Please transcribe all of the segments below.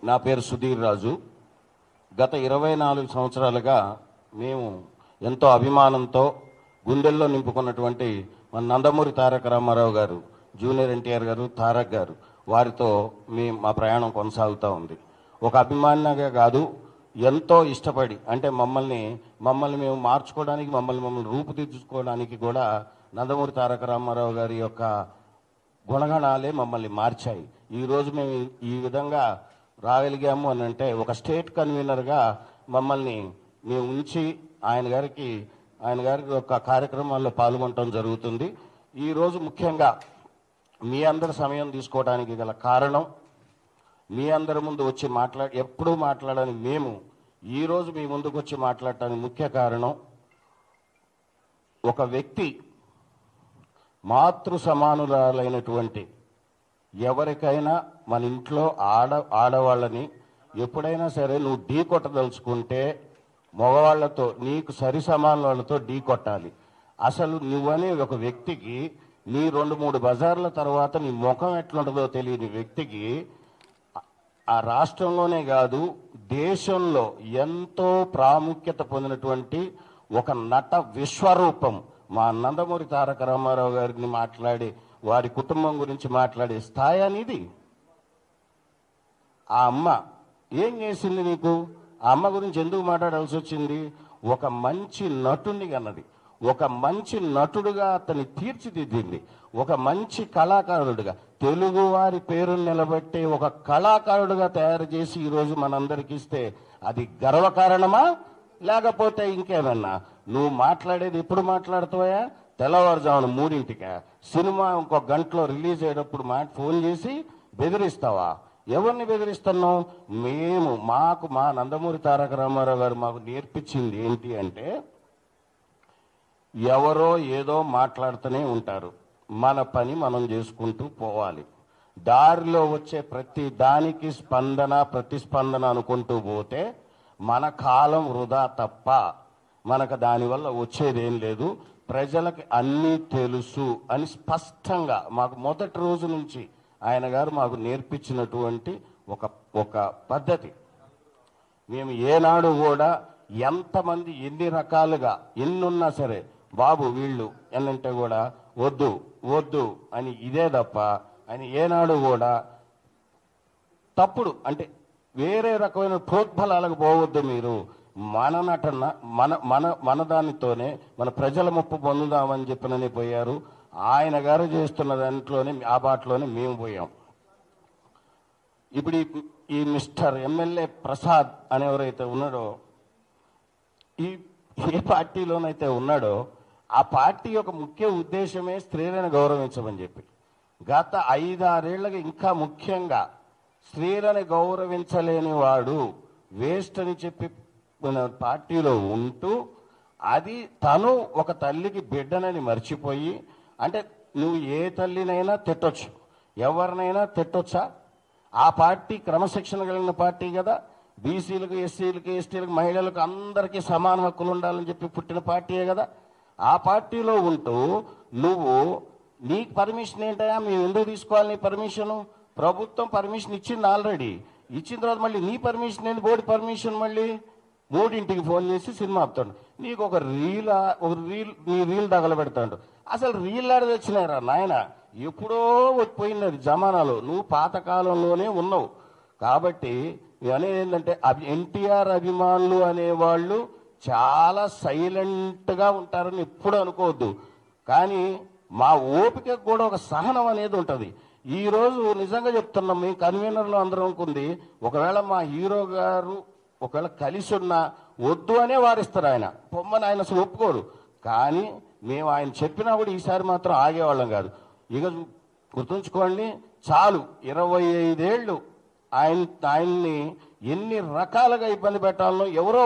నా పేరు సుధీర్ రాజు. గత 24 సంవత్సరాలుగా మేము ఎంతో అభిమానంతో గుండెల్లో నింపుకున్నటువంటి మన నందమూరి తారక రామారావు గారు, జూనియర్ ఎన్టీఆర్ గారు, తారక్ గారు, వారితో మా ప్రయాణం కొనసాగుతూ ఉంది. ఒక అభిమానిగా కాదు, ఎంతో ఇష్టపడి, అంటే మమ్మల్ని మేము మార్చుకోవడానికి, మమ్మల్ని రూపుదిద్దుకోవడానికి కూడా నందమూరి తారక రామారావు గారి యొక్క గుణగణాలే మమ్మల్ని మార్చాయి. ఈరోజు మేము ఈ విధంగా రాగలిగాము అని అంటే ఒక స్టేట్ కన్వీనర్గా మమ్మల్ని మేము ఉంచి ఆయన గారి యొక్క కార్యక్రమాల్లో పాల్గొనడం జరుగుతుంది. ఈరోజు ముఖ్యంగా మీ అందరి సమయం తీసుకోవడానికి గల కారణం, మీ అందరి ముందు వచ్చి ఎప్పుడూ మాట్లాడని మేము ఈరోజు మీ ముందుకు వచ్చి మాట్లాడటానికి ముఖ్య కారణం, ఒక వ్యక్తి మాతృ సమానురాలైనటువంటి ఎవరికైనా మన ఇంట్లో ఆడవాళ్ళని ఎప్పుడైనా సరే నువ్వు ఢీ కొట్టదలుచుకుంటే మగవాళ్లతో, నీకు సరి సమాన వాళ్ళతో ఢీ కొట్టాలి. అసలు నువ్వనే ఒక వ్యక్తికి నీ 2-3 బజార్ల తర్వాత నీ ముఖం ఎట్లుంటుందో తెలియని వ్యక్తికి ఆ రాష్ట్రంలోనే కాదు దేశంలో ఎంతో ప్రాముఖ్యత పొందినటువంటి ఒక నట విశ్వరూపం మా నందమూరి తారక రామారావు గారిని మాట్లాడి వారి కుటుంబం గురించి మాట్లాడే స్థాయి అనేది. ఆ అమ్మ ఏం చేసింది నీకు? ఆ అమ్మ గురించి ఎందుకు మాట్లాడాల్సి వచ్చింది? ఒక మంచి నటుడిని కన్నది, ఒక మంచి నటుడుగా అతన్ని తీర్చిదిద్దింది, ఒక మంచి కళాకారుడుగా, తెలుగువారి పేరును నిలబెట్టే ఒక కళాకారుడుగా తయారు చేసి ఈరోజు మనందరికి ఇస్తే అది గర్వకారణమా లేకపోతే ఇంకేమన్నా? నువ్వు మాట్లాడేది ఎప్పుడు మాట్లాడుతావా? తెల్లవారుజామున 3ంటికా? సినిమా ఇంకొక గంటలో రిలీజ్ అయ్యేటప్పుడు ఫోన్ చేసి బెదిరిస్తావా? ఎవరిని బెదిరిస్తున్నావు? మా నందమూరి తారక రామారావు గారు మాకు నేర్పించింది ఏంటి అంటే, ఎవరో ఏదో మాట్లాడుతూనే ఉంటారు, మన పని మనం చేసుకుంటూ పోవాలి. దారిలో వచ్చే ప్రతి దానికి ప్రతిస్పందన అనుకుంటూ పోతే మన కాలం వృధా తప్ప మనకు దానివల్ల వచ్చేదేం లేదు. ప్రజలకి అన్నీ తెలుసు అని స్పష్టంగా మాకు మొదటి రోజు నుంచి ఆయన గారు మాకు నేర్పించినటువంటి ఒక పద్ధతి. మేము ఏనాడు కూడా ఎంతమంది ఎన్ని రకాలుగా ఎన్నున్నా సరే, బాబు వీళ్ళు ఎన్నంటే కూడా వద్దు వద్దు అని ఇదే తప్ప ఆయన ఏనాడు కూడా తప్పుడు అంటే వేరే రకమైన ప్రోద్బలాలకు పోవద్దు. మీరు మన నటన మన దానితోనే మన ప్రజల ముప్పు పొందుదామని చెప్పినని పోయారు. ఆయన గారు చేస్తున్న దాంట్లోనే ఆ బాటలోనే మేము పోయాం. ఇప్పుడు ఈ మిస్టర్ ఎమ్మెల్యే ప్రసాద్ అనేవరైతే ఉన్నాడో, ఏ పార్టీలోనైతే ఉన్నాడో ఆ పార్టీ యొక్క ముఖ్య ఉద్దేశమే స్త్రీలను గౌరవించమని చెప్పి, గత 5-6 ఏళ్ళకి ఇంకా ముఖ్యంగా స్త్రీలను గౌరవించలేని వాడు వేస్ట్ అని చెప్పి పార్టీలో ఉంటూ, అది తను ఒక తల్లికి బిడ్డనని మర్చిపోయి, అంటే నువ్వు ఏ తల్లినైనా తిట్టొచ్చు, ఎవరినైనా తిట్టొచ్చా? ఆ పార్టీ క్రమశిక్షణ కలిగిన పార్టీ కదా. బీసీలకు, ఎస్సీలకు, ఎస్టీలకు, మహిళలకు అందరికీ సమాన హక్కులు ఉండాలని చెప్పి పుట్టిన పార్టీయే కదా. ఆ పార్టీలో ఉంటూ నీకు పర్మిషన్ ఏంటయా? మేము ఎందుకు తీసుకోవాలి నీ పర్మిషను? ప్రభుత్వం పర్మిషన్ ఇచ్చింది, ఆల్రెడీ ఇచ్చిన తర్వాత మళ్ళీ నీ పర్మిషన్ ఏంది? బోర్డు పర్మిషన్ మళ్ళీ 3ంటికి ఫోన్ చేసి సినిమా ఆపుతాడు. నీకు ఒక రీల్ తగలబెడతాడు. అసలు రీల్ ఆడ తెచ్చినారా నాయన? ఎప్పుడో పోయింది అది జమానాలో. నువ్వు పాతకాలంలోనే ఉన్నావు. కాబట్టి అనేది ఏంటంటే, ఎన్టీఆర్ అభిమానులు అనేవాళ్ళు చాలా సైలెంట్గా ఉంటారని ఎప్పుడు అనుకోవద్దు. కానీ మా ఓపికకు కూడా ఒక సహనం అనేది ఉంటుంది. ఈరోజు నిజంగా చెప్తున్నాం, మేము కన్వీనర్లు అందరం అనుకుంది, ఒకవేళ మా హీరో గారు ఒకవేళ కలిసి ఉన్నా వద్దు అనే వారిస్తారు. ఆయన పొమ్మని ఆయన అసలు ఒప్పుకోరు. కానీ మేము ఆయన చెప్పినా కూడా ఈసారి మాత్రం ఆగేవాళ్ళం కాదు. ఇక గుర్తుంచుకోండి, చాలు 25 ఏళ్ళు ఆయన్ని ఎన్ని రకాలుగా ఇబ్బంది పెట్టాలనో ఎవడో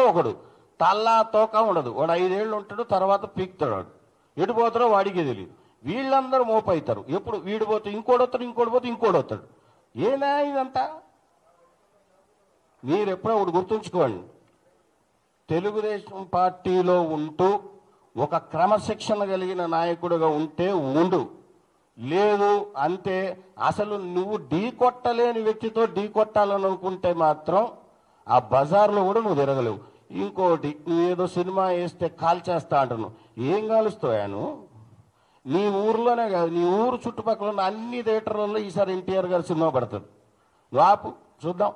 ఒకడు తల్లా తోక ఉండదు. వాడు 5 ఏళ్ళు ఉంటాడు, తర్వాత పీక్తాడు. ఎడిపోతారో వాడికే తెలియదు. వీళ్ళందరూ మోపవుతారు. ఎప్పుడు వీడు పోతే ఇంకోటి వస్తాడు. ఏనా ఇదంతా? మీరు ఎప్పుడో ఒకటి గుర్తుంచుకోండి, తెలుగుదేశం పార్టీలో ఉంటూ ఒక క్రమశిక్షణ కలిగిన నాయకుడుగా ఉంటే ఉండు. లేదు అంతే. అసలు నువ్వు ఢీ కొట్టలేని వ్యక్తితో ఢీ కొట్టాలని అనుకుంటే మాత్రం ఆ బజార్లో కూడా నువ్వు తిరగలేవు. ఇంకోటి, నువ్వేదో సినిమా వేస్తే కాల్చేస్తా అంటున్నావు. ఏం కాలుస్తావు? నీ ఊర్లోనే కాదు, నీ ఊరు చుట్టుపక్కల ఉన్న అన్ని థియేటర్లలో ఈసారి ఎన్టీఆర్ గారు సినిమా పడుతుంది. వాపు చూద్దాం.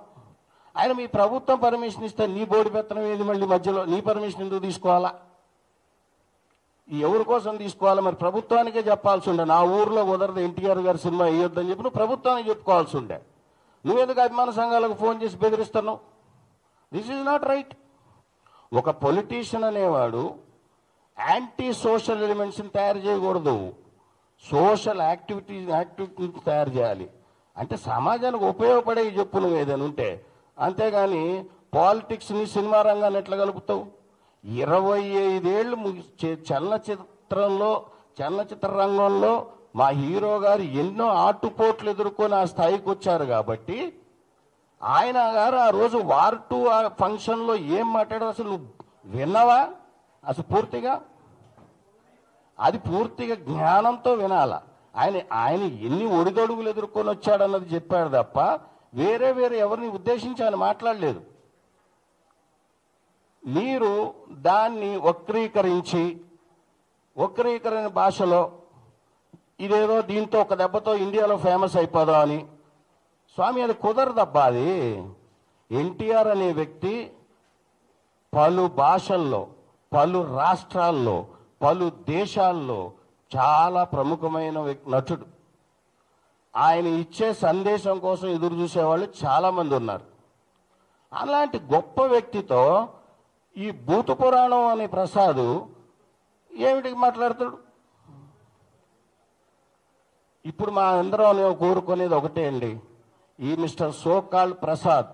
ఆయన మీ ప్రభుత్వం పర్మిషన్ ఇస్తే నీ బోడి పెత్తనం ఏది? మళ్ళీ మధ్యలో నీ పర్మిషన్ ఎందుకు తీసుకోవాలా? ఎవరి కోసం తీసుకోవాలి? మరి ప్రభుత్వానికే చెప్పాల్సి ఉండే, నా ఊర్లో కుదరదు ఎన్టీఆర్ గారి సినిమా వేయొద్దని చెప్పి నువ్వు ప్రభుత్వానికి చెప్పుకోవాల్సి ఉండే. నువ్వెందుకు అభిమాన సంఘాలకు ఫోన్ చేసి బెదిరిస్తున్నావు? This is not right. ఒక పొలిటీషియన్ అనేవాడు యాంటీ సోషల్ ఎలిమెంట్స్ని తయారు చేయకూడదు, సోషల్ యాక్టివిటీస్ తయారు చేయాలి. అంటే సమాజానికి ఉపయోగపడే చెప్పు నువ్వు ఏదైనా ఉంటే. అంతేగాని పాలిటిక్స్ని సినిమా రంగాన్ని ఎట్లా కలుపుతావు? 25 ఏళ్ళు చలనచిత్ర రంగంలో మా హీరో గారు ఎన్నో ఆటుపోట్లు ఎదుర్కొని ఆ స్థాయికి వచ్చారు. కాబట్టి ఆయన గారు ఆ రోజు వార్ 2 ఫంక్షన్లో ఏం మాట్లాడారు అసలు నువ్వు విన్నావా? అసలు పూర్తిగా అది పూర్తిగా జ్ఞానంతో వినాల. ఆయన ఎన్ని ఒడిదొడుగులు ఎదుర్కొని వచ్చాడన్నది చెప్పాడు తప్ప వేరే ఎవరిని ఉద్దేశించి ఆయన మాట్లాడలేదు. మీరు దాన్ని వక్రీకరణ భాషలో ఇదేదో దీంతో ఒక దెబ్బతో ఇండియాలో ఫేమస్ అయిపోదాం అని. స్వామి, అది కుదరదబ్బా. అది ఎన్టీఆర్ అనే వ్యక్తి పలు భాషల్లో, పలు రాష్ట్రాల్లో, పలు దేశాల్లో చాలా ప్రముఖమైన నటుడు. ఆయన ఇచ్చే సందేశం కోసం ఎదురు చూసేవాళ్ళు చాలామంది ఉన్నారు. అలాంటి గొప్ప వ్యక్తితో ఈ భూత పురాణం అనే ప్రసాద్ ఏమిటికి మాట్లాడతాడు? ఇప్పుడు మా అందరం కోరుకునేది ఒకటే అండి, ఈ మిస్టర్ సోకాల్ ప్రసాద్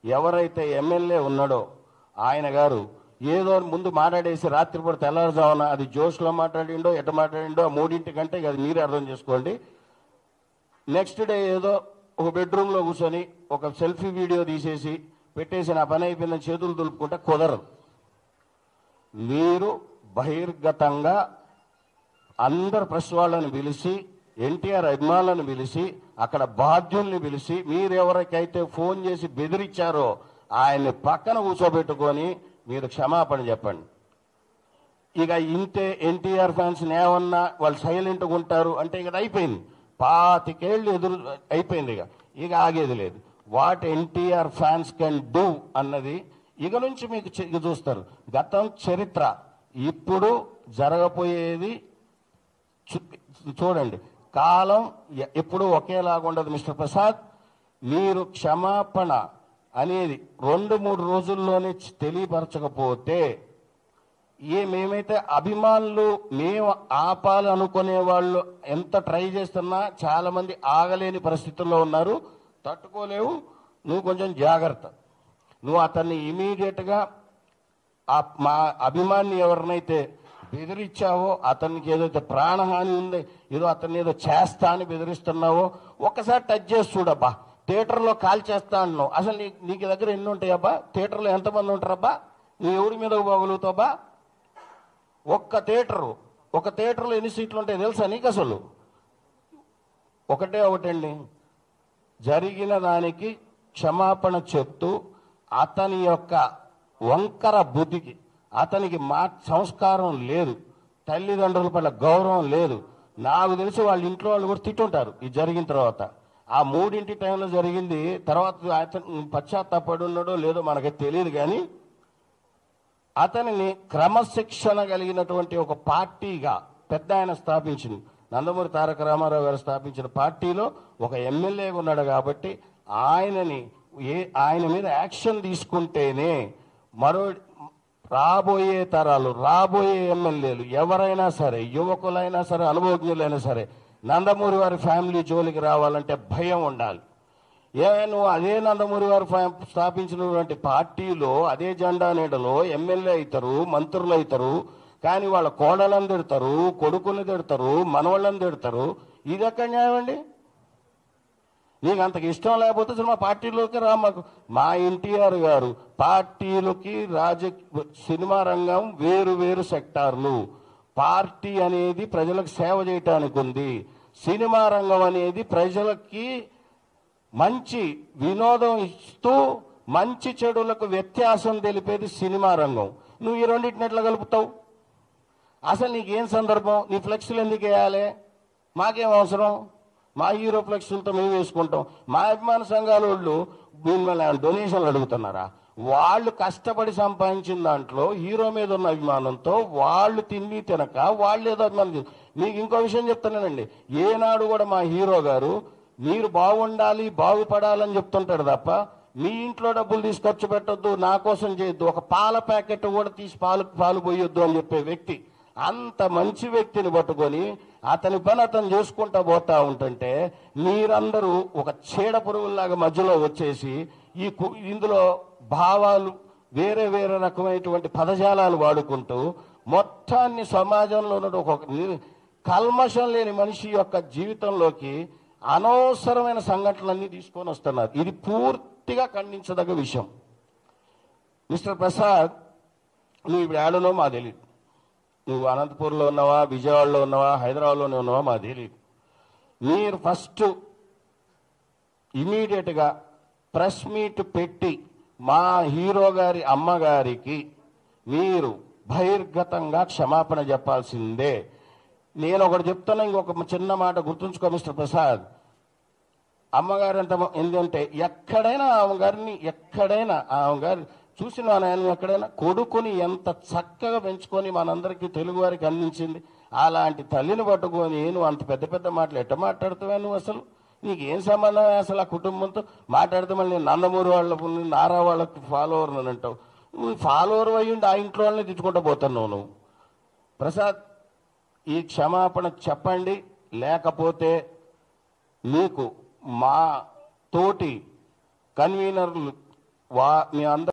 ఎవరైతే ఎమ్మెల్యే ఉన్నాడో ఆయన గారు ఏదో ముందు మాట్లాడేసి రాత్రిపూట తెల్లారుజామున అది జోష్లో మాట్లాడిండో ఎట మాట్లాడిండో 3 కంటే అది మీరే అర్థం చేసుకోండి. నెక్స్ట్ డే ఏదో ఒక బెడ్రూమ్లో కూర్చొని ఒక సెల్ఫీ వీడియో తీసేసి పెట్టేసి నా పని అయిపోయిందని చేతులు దులుపుకుంటే కుదరదు. మీరు బహిర్గతంగా అందరు ప్రెస్ వాళ్ళని పిలిచి, ఎన్టీఆర్ అభిమానులను పిలిచి, అక్కడ బాధ్యుల్ని పిలిచి, మీరెవరికైతే ఫోన్ చేసి బెదిరించారో ఆయన్ని పక్కన కూర్చోబెట్టుకొని మీరు క్షమాపణ చెప్పండి. ఇక ఇంతే ఎన్టీఆర్ ఫ్యాన్స్ ఏమన్నా వాళ్ళు సైలెంట్గా ఉంటారు అంటే ఇక అయిపోయింది. 25 ఏళ్ళు ఎదురు అయిపోయింది. ఇక ఆగేది లేదు. What NTR fans can do అన్నది ఇక నుంచి మీకు చూస్తారు. గతం, చరిత్ర, ఇప్పుడు జరగబోయేది చూడండి. కాలం ఎప్పుడూ ఒకేలాగా ఉండదు. మిస్టర్ ప్రసాద్, మీరు క్షమాపణ అనేది 2-3 రోజుల్లోనే తెలియపరచకపోతే మేమైతే అభిమానులు మేము ఆపాలనుకునే వాళ్ళు ఎంత ట్రై చేస్తున్నా చాలా మంది ఆగలేని పరిస్థితుల్లో ఉన్నారు, తట్టుకోలేవు. నువ్వు కొంచెం జాగ్రత్త. నువ్వు అతన్ని ఇమీడియట్గా మా అభిమాని ఎవరినైతే బెదిరించావో, అతనికి ఏదైతే ప్రాణహాని ఉంది, ఏదో అతన్ని ఏదో చేస్తా అని బెదిరిస్తున్నావో ఒక్కసారి టచ్ చేసి చూడబ్బా. థియేటర్లో కాల్ చేస్తా అన్నావు, అసలు నీకు దగ్గర ఎన్ని ఉంటాయబ్బా? థియేటర్లో ఎంతమంది ఉంటారబ్బా? నువ్వు ఎవరి మీద పోగలుగుతావబ్బా? ఒక థియేటర్లో ఎన్ని సీట్లు ఉంటాయి తెలుసా నీకు? అసలు ఒకటండి, జరిగిన దానికి క్షమాపణ చెప్తూ అతని యొక్క వంకర బుద్ధికి, అతనికి సంస్కారం లేదు, తల్లిదండ్రుల పట్ల గౌరవం లేదు. నాకు తెలిసి వాళ్ళ ఇంట్లో వాళ్ళు కూడా తిట్టుంటారు ఇది జరిగిన తర్వాత. ఆ 3 టైంలో జరిగింది. తర్వాత అతను పశ్చాత్తాపడి ఉన్నాడో లేదో మనకి తెలియదు. కానీ అతనిని క్రమశిక్షణ కలిగినటువంటి ఒక పార్టీగా పెద్ద ఆయన స్థాపించింది, నందమూరి తారక రామారావు గారు స్థాపించిన పార్టీలో ఒక ఎమ్మెల్యేగా ఉన్నాడు. కాబట్టి ఆయన మీద యాక్షన్ తీసుకుంటేనే రాబోయే తరాలు, రాబోయే ఎమ్మెల్యేలు ఎవరైనా సరే, యువకులైనా సరే, అనుభవజ్ఞులైనా సరే, నందమూరి వారి ఫ్యామిలీ జోలికి రావాలంటే భయం ఉండాలి. నువ్వు అదే నందమూరి వారు స్థాపించినటువంటి పార్టీలో అదే జెండా నీడలో ఎమ్మెల్యే అవుతారు, మంత్రులు అవుతారు, కానీ వాళ్ళ కోడలను తిడతారు, కొడుకుని తిడతారు, మనవాళ్ళని తిడతారు. ఇది ఎక్కడ న్యాయం అండి? నీకు అంతకు ఇష్టం లేకపోతే మా పార్టీలోకి రా. మా ఎన్టీఆర్ గారు పార్టీలకి సినిమా రంగం వేరు సెక్టార్లు. పార్టీ అనేది ప్రజలకు సేవ చేయటానికి ఉంది. సినిమా రంగం అనేది ప్రజలకి మంచి వినోదం ఇస్తూ మంచి చెడులకు వ్యత్యాసం తెలిపేది సినిమా రంగం. నువ్వు ఈ రెండింటిని ఎట్లా కలుపుతావు? అసలు నీకేం సందర్భం? నీ ఫ్లెక్స్లు ఎందుకు వేయాలి? మాకేం అవసరం? మా హీరో ఫ్లెక్స్లతో మేము వేసుకుంటాం. మా అభిమాన సంఘాల వాళ్ళు మిమ్మల్ని డొనేషన్లు అడుగుతున్నారా? వాళ్ళు కష్టపడి సంపాదించిన దాంట్లో హీరో మీద ఉన్న అభిమానంతో వాళ్ళు తిండి తినక వాళ్ళు ఏదో అభిమానం. మీకు ఇంకో విషయం చెప్తున్నానండి, ఏనాడు కూడా మా హీరో గారు మీరు బాగుండాలి బాగుపడాలని చెప్తుంటాడు తప్ప మీ ఇంట్లో డబ్బులు తీసి ఖర్చు పెట్టొద్దు, నా కోసం చేయొద్దు, ఒక పాల ప్యాకెట్ కూడా తీసి పాలు పోయొద్దు అని చెప్పే వ్యక్తి. అంత మంచి వ్యక్తిని పట్టుకొని అతని పని అతను చేసుకుంటా పోతా ఉంటుంటే మీరందరూ ఒక చీడ పురుగుల్లాగా మధ్యలో వచ్చేసి ఇందులో భావాలు వేరే వేరే రకమైనటువంటి పదజాలాలు వాడుకుంటూ మొత్తాన్ని సమాజంలో ఉన్న ఒక కల్మషం లేని మనిషి యొక్క జీవితంలోకి అనవసరమైన సంఘటనలన్నీ తీసుకొని వస్తున్నారు. ఇది పూర్తిగా ఖండించదగ్గ విషయం. మిస్టర్ ప్రసాద్, నువ్వు ఇప్పుడు ఏడనో మాకు తెలియదు. నువ్వు అనంతపూర్లో ఉన్నావా, విజయవాడలో ఉన్నావా, హైదరాబాద్లోనే ఉన్నావా మాకు తెలియదు. మీరు ఫస్ట్ ఇమీడియట్గా ప్రెస్ మీట్ పెట్టి మా హీరో గారి అమ్మగారికి మీరు బహిర్గతంగా క్షమాపణ చెప్పాల్సిందే. నేను ఒకటి చెప్తున్నా, ఇంకొక చిన్న మాట గుర్తుంచుకో మిస్టర్ ప్రసాద్. అమ్మగారు ఎందుకంటే ఎక్కడైనా ఆమె గారు చూసిన ఆయన ఎక్కడైనా కొడుకుని ఎంత చక్కగా పెంచుకొని మనందరికీ తెలుగు వారికి అందించింది. అలాంటి తల్లిని పట్టుకొని నువ్వు అంత పెద్ద పెద్ద మాటలు ఎట్ట మాట్లాడుతావా? నువ్వు అసలు నీకేం సంబంధం అసలు ఆ కుటుంబంతో మాట్లాడితే మళ్ళీ నేను నందమూరి వాళ్ళ నారా వాళ్ళకి ఫాలోవర్ అని అంటావు. నువ్వు ఫాలోవర్ అయ్యిండి ఆ ఇంట్లో వాళ్ళని తెచ్చుకుంటూ పోతున్నావు నువ్వు. ప్రసాద్, ఈ క్షమాపణ చెప్పండి, లేకపోతే మీకు మా తోటి కన్వీనర్లు మీ అందరూ